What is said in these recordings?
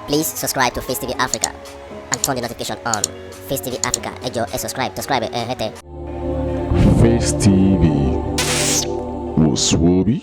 Please subscribe to Face TV Africa and turn the notification on. Face TV Africa, ẹ jọ̀ọ́ subscribe, hete. Face TV was Swoby.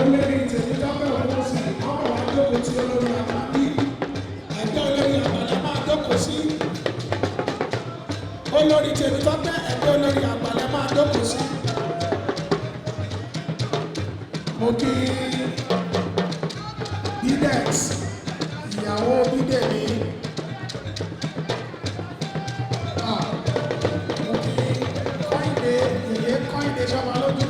Olori Temitope Ogunwusi, ọmọ wa jókòó tí olórí àgbàdì, ẹgbẹ́ olórí àgbàdì máa jókòó sí. Olori Temitope, ẹgbẹ́ olórí àgbàdì máa jókòó sí. Mo kí Bidex, ìyàwó Bídèmí. Mo kí Kọ́hìndé, ìyé Kọ́hìndé sọ́mọ lójú.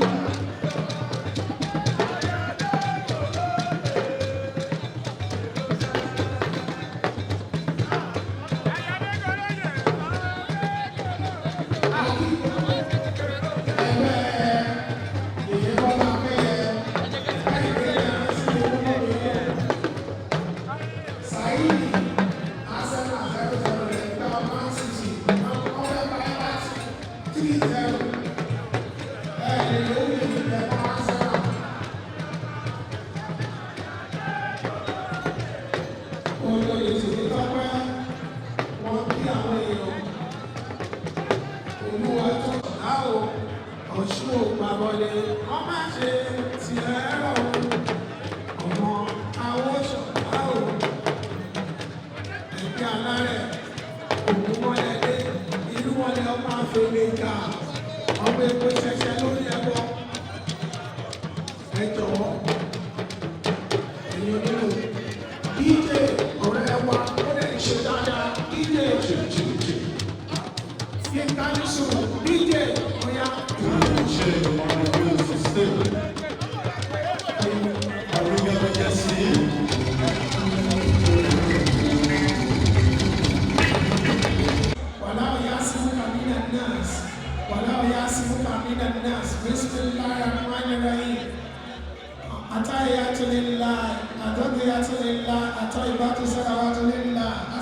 Ọmọ epo ṣẹṣẹ lórí ẹbọ ẹ jọ̀wọ́ èyí nínú DJ ọ̀rẹ́ wa ó lè ṣe dáadáa DJ jìjìjì Yínká Yusuf DJ ọ̀yá. Ṣé ìmọ̀ràn ìlú sísè àríyànjọ jẹ́ sí i?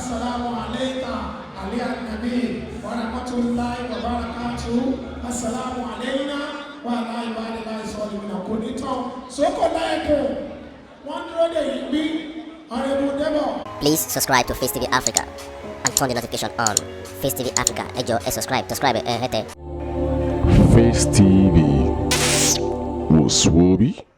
Assalamu alaikum aliyan nabi wa rahmatullahi wa barakatuh. Assalamu alayna wa ala ibadillahi salihin. Kò ní tán sókò láìpẹ́ wọ́n dúró dè yí bí ọ̀rẹ́bù débọ̀. Please subscribe to Face TV Africa and turn the notification on. Face TV Africa, ẹ jọ̀ọ́ subscribe, hete. Face TV was Swoby.